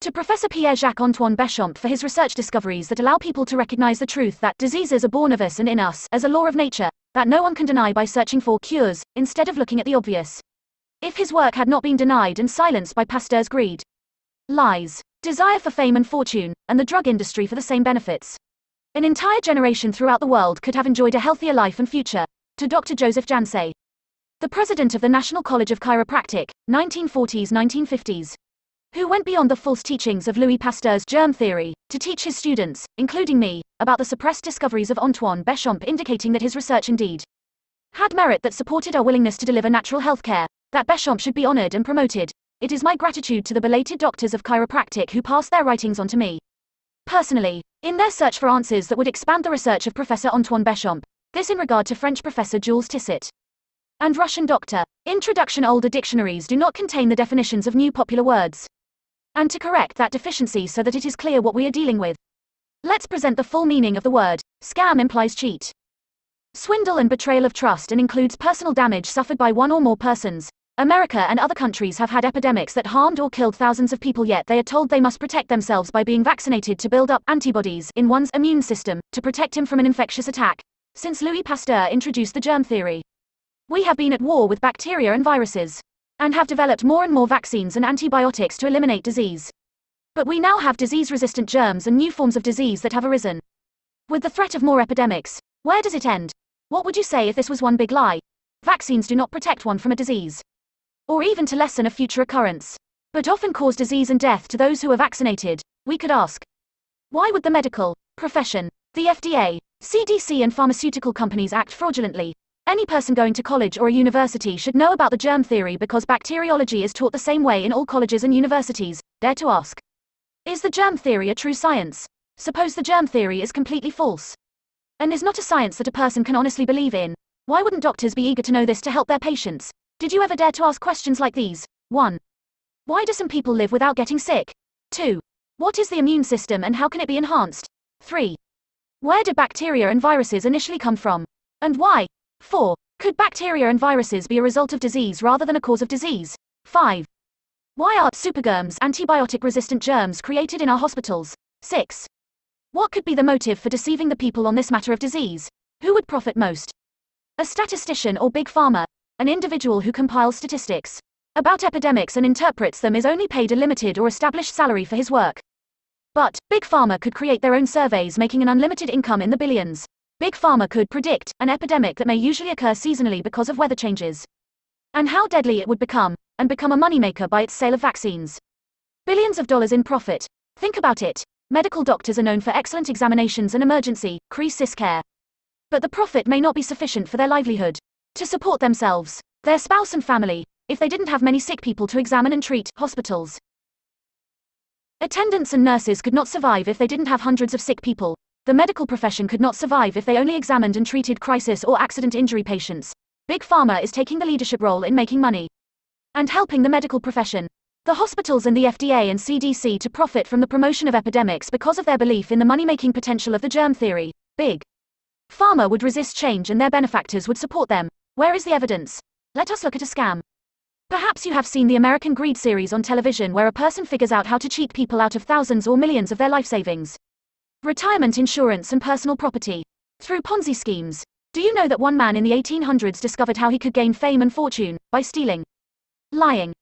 To Professor Pierre-Jacques-Antoine Béchamp for his research discoveries that allow people to recognize the truth that diseases are born of us and in us as a law of nature, that no one can deny by searching for cures, instead of looking at the obvious. If his work had not been denied and silenced by Pasteur's greed, lies, desire for fame and fortune, and the drug industry for the same benefits, an entire generation throughout the world could have enjoyed a healthier life and future. To Dr. Joseph Jansay, the president of the National College of Chiropractic, 1940s-1950s, who went beyond the false teachings of Louis Pasteur's germ theory, to teach his students, including me, about the suppressed discoveries of Antoine Béchamp, indicating that his research indeed had merit that supported our willingness to deliver natural health care, that Béchamp should be honored and promoted. It is my gratitude to the belated doctors of chiropractic who passed their writings on to me personally, in their search for answers that would expand the research of Professor Antoine Béchamp, this in regard to French Professor Jules Tissot and Russian Dr. Introduction. Older dictionaries do not contain the definitions of new popular words, and to correct that deficiency so that it is clear what we are dealing with, let's present the full meaning of the word. Scam implies cheat, swindle and betrayal of trust and includes personal damage suffered by one or more persons. America and other countries have had epidemics that harmed or killed thousands of people, yet they are told they must protect themselves by being vaccinated to build up antibodies in one's immune system to protect him from an infectious attack. Since Louis Pasteur introduced the germ theory, we have been at war with bacteria and viruses, and have developed more and more vaccines and antibiotics to eliminate disease. But we now have disease-resistant germs and new forms of disease that have arisen. With the threat of more epidemics, where does it end? What would you say if this was one big lie? Vaccines do not protect one from a disease, or even to lessen a future occurrence, but often cause disease and death to those who are vaccinated. We could ask, why would the medical profession, the FDA, CDC and pharmaceutical companies act fraudulently? Any person going to college or a university should know about the germ theory because bacteriology is taught the same way in all colleges and universities. Dare to ask, is the germ theory a true science? Suppose the germ theory is completely false, and is not a science that a person can honestly believe in. Why wouldn't doctors be eager to know this to help their patients? Did you ever dare to ask questions like these? 1. Why do some people live without getting sick? 2. What is the immune system and how can it be enhanced? 3. Where did bacteria and viruses initially come from? And why? 4. Could bacteria and viruses be a result of disease rather than a cause of disease? 5. Why are supergerms antibiotic-resistant germs created in our hospitals? 6. What could be the motive for deceiving the people on this matter of disease? Who would profit most? A statistician or big pharma? An individual who compiles statistics about epidemics and interprets them is only paid a limited or established salary for his work. But big pharma could create their own surveys, making an unlimited income in the billions. Big pharma could predict an epidemic that may usually occur seasonally because of weather changes, and how deadly it would become, and become a moneymaker by its sale of vaccines. Billions of dollars in profit. Think about it. Medical doctors are known for excellent examinations and emergency, crisis care. But the profit may not be sufficient for their livelihood, to support themselves, their spouse and family, if they didn't have many sick people to examine and treat. Hospitals, attendants and nurses could not survive if they didn't have hundreds of sick people. The medical profession could not survive if they only examined and treated crisis or accident injury patients. Big pharma is taking the leadership role in making money and helping the medical profession, the hospitals and the FDA and CDC to profit from the promotion of epidemics because of their belief in the money-making potential of the germ theory. Big pharma would resist change and their benefactors would support them. Where is the evidence? Let us look at a scam. Perhaps you have seen the American Greed series on television, where a person figures out how to cheat people out of thousands or millions of their life savings, retirement insurance and personal property, through Ponzi schemes. Do you know that one man in the 1800s discovered how he could gain fame and fortune by stealing, lying,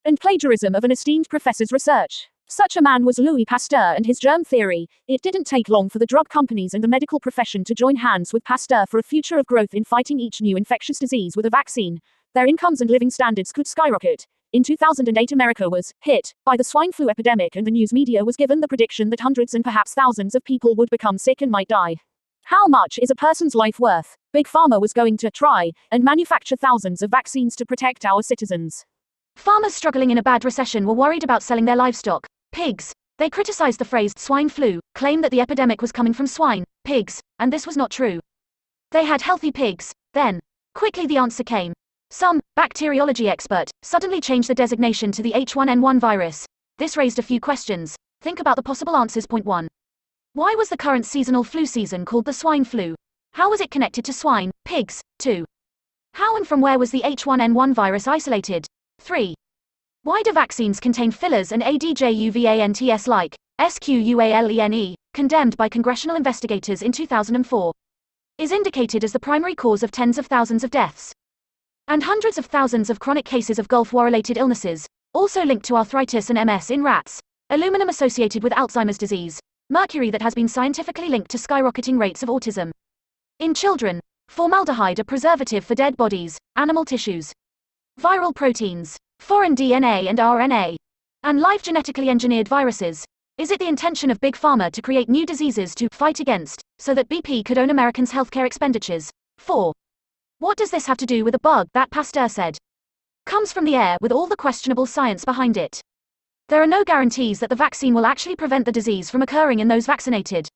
and plagiarism of an esteemed professor's research? Such a man was Louis Pasteur and his germ theory. It didn't take long for the drug companies and the medical profession to join hands with Pasteur for a future of growth in fighting each new infectious disease with a vaccine. Their incomes and living standards could skyrocket. In 2008, America was hit by the swine flu epidemic, and the news media was given the prediction that hundreds and perhaps thousands of people would become sick and might die. How much is a person's life worth? Big Pharma was going to try and manufacture thousands of vaccines to protect our citizens. Farmers struggling in a bad recession were worried about selling their livestock, pigs. They criticized the phrase swine flu, claimed that the epidemic was coming from swine, pigs, and this was not true. They had healthy pigs. Then, quickly the answer came. Some bacteriology expert suddenly changed the designation to the H1N1 virus. This raised a few questions. Think about the possible answers. Point 1. Why was the current seasonal flu season called the swine flu? How was it connected to swine, pigs? 2. How and from where was the H1N1 virus isolated? 3. Why do vaccines contain fillers and adjuvants like squalene, condemned by congressional investigators in 2004? Is indicated as the primary cause of tens of thousands of deaths and hundreds of thousands of chronic cases of Gulf War-related illnesses, also linked to arthritis and MS in rats, aluminum associated with Alzheimer's disease, mercury that has been scientifically linked to skyrocketing rates of autism in children, formaldehyde, a preservative for dead bodies, animal tissues, viral proteins, foreign DNA and RNA, and live genetically engineered viruses. Is it the intention of Big Pharma to create new diseases to fight against, so that BP could own Americans' healthcare expenditures? 4. What does this have to do with a bug that Pasteur said comes from the air, with all the questionable science behind it? There are no guarantees that the vaccine will actually prevent the disease from occurring in those vaccinated,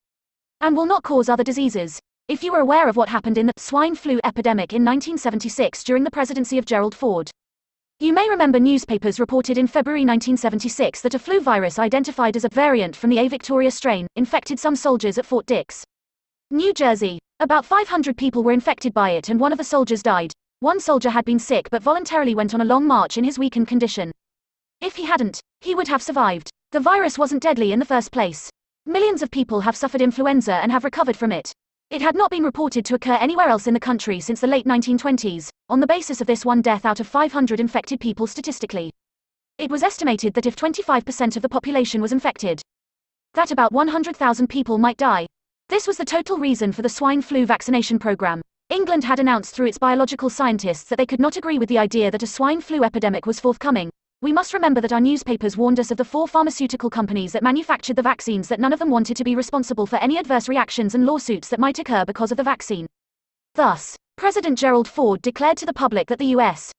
and will not cause other diseases. If you were aware of what happened in the swine flu epidemic in 1976 during the presidency of Gerald Ford, you may remember newspapers reported in February 1976 that a flu virus identified as a variant from the A Victoria strain infected some soldiers at Fort Dix, New Jersey. About 500 people were infected by it and one of the soldiers died. One soldier had been sick but voluntarily went on a long march in his weakened condition. If he hadn't, he would have survived. The virus wasn't deadly in the first place. Millions of people have suffered influenza and have recovered from it. It had not been reported to occur anywhere else in the country since the late 1920s, on the basis of this one death out of 500 infected people statistically. It was estimated that if 25% of the population was infected, that about 100,000 people might die. This was the total reason for the swine flu vaccination program. England had announced through its biological scientists that they could not agree with the idea that a swine flu epidemic was forthcoming. We must remember that our newspapers warned us of the 4 pharmaceutical companies that manufactured the vaccines, that none of them wanted to be responsible for any adverse reactions and lawsuits that might occur because of the vaccine. Thus, President Gerald Ford declared to the public that the U.S.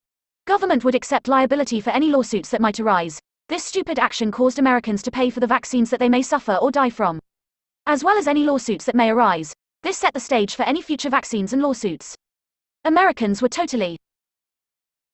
government would accept liability for any lawsuits that might arise. This stupid action caused Americans to pay for the vaccines that they may suffer or die from, as well as any lawsuits that may arise. This set the stage for any future vaccines and lawsuits. Americans were totally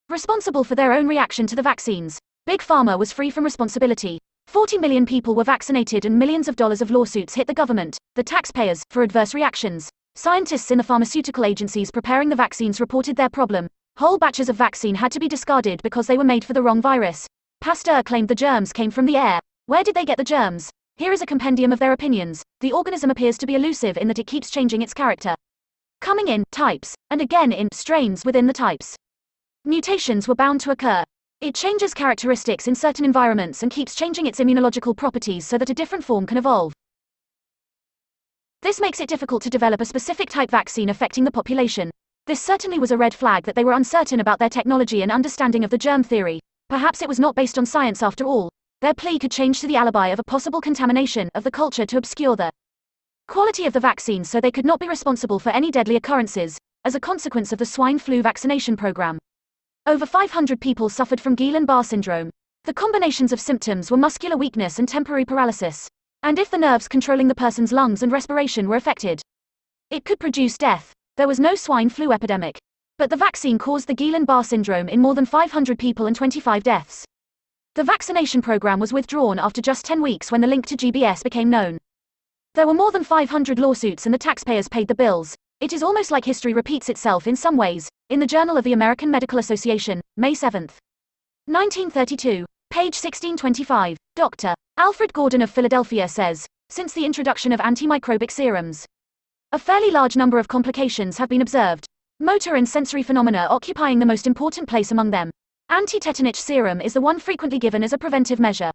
responsible for their own reaction to the vaccines. Big Pharma was free from responsibility. 40 million people were vaccinated and millions of dollars of lawsuits hit the government, the taxpayers, for adverse reactions. Scientists in the pharmaceutical agencies preparing the vaccines reported their problem. Whole batches of vaccine had to be discarded because they were made for the wrong virus. Pasteur claimed the germs came from the air. Where did they get the germs? Here is a compendium of their opinions. The organism appears to be elusive in that it keeps changing its character, coming in types, and again in strains within the types. Mutations were bound to occur. It changes characteristics in certain environments and keeps changing its immunological properties so that a different form can evolve. This makes it difficult to develop a specific type vaccine affecting the population. This certainly was a red flag that they were uncertain about their technology and understanding of the germ theory. Perhaps it was not based on science after all. Their plea could change to the alibi of a possible contamination of the culture to obscure the quality of the vaccine, so they could not be responsible for any deadly occurrences as a consequence of the swine flu vaccination program. Over 500 people suffered from Guillain-Barré syndrome. The combinations of symptoms were muscular weakness and temporary paralysis. And if the nerves controlling the person's lungs and respiration were affected, it could produce death. There was no swine flu epidemic, but the vaccine caused the Guillain-Barré syndrome in more than 500 people and 25 deaths. The vaccination program was withdrawn after just 10 weeks when the link to GBS became known. There were more than 500 lawsuits and the taxpayers paid the bills. It is almost like history repeats itself in some ways. In the Journal of the American Medical Association, May 7, 1932, page 1625, Dr. Alfred Gordon of Philadelphia says, since the introduction of antimicrobic serums, a fairly large number of complications have been observed, motor and sensory phenomena occupying the most important place among them. Anti-tetanic serum is the one frequently given as a preventive measure,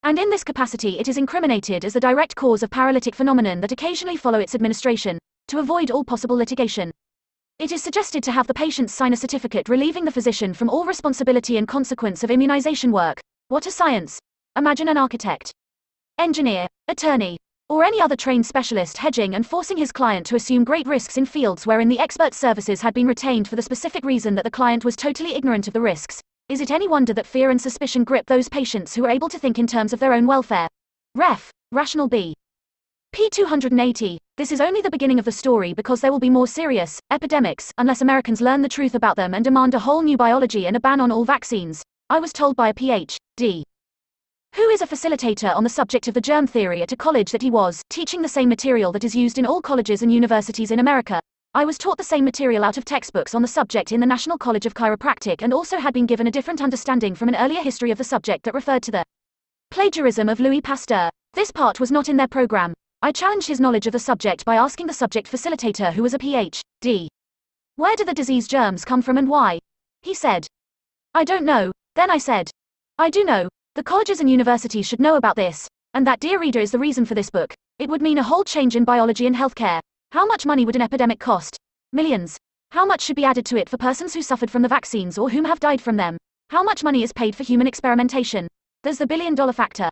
and in this capacity it is incriminated as the direct cause of paralytic phenomenon that occasionally follow its administration, to avoid all possible litigation. It is suggested to have the patient sign a certificate relieving the physician from all responsibility and consequence of immunization work. What a science! Imagine an architect, engineer, attorney, or any other trained specialist hedging and forcing his client to assume great risks in fields wherein the expert services had been retained for the specific reason that the client was totally ignorant of the risks. Is it any wonder that fear and suspicion grip those patients who are able to think in terms of their own welfare? Ref. Rational B. P. 280. This is only the beginning of the story, because there will be more serious epidemics unless Americans learn the truth about them and demand a whole new biology and a ban on all vaccines. I was told by a Ph.D. who is a facilitator on the subject of the germ theory at a college that he was teaching the same material that is used in all colleges and universities in America. I was taught the same material out of textbooks on the subject in the National College of Chiropractic and also had been given a different understanding from an earlier history of the subject that referred to the plagiarism of Louis Pasteur. This part was not in their program. I challenged his knowledge of the subject by asking the subject facilitator, who was a Ph.D. Where do the disease germs come from and why? He said, I don't know. Then I said, I do know. The colleges and universities should know about this. And that, dear reader, is the reason for this book. It would mean a whole change in biology and healthcare. How much money would an epidemic cost? Millions. How much should be added to it for persons who suffered from the vaccines or whom have died from them? How much money is paid for human experimentation? There's the billion-dollar factor.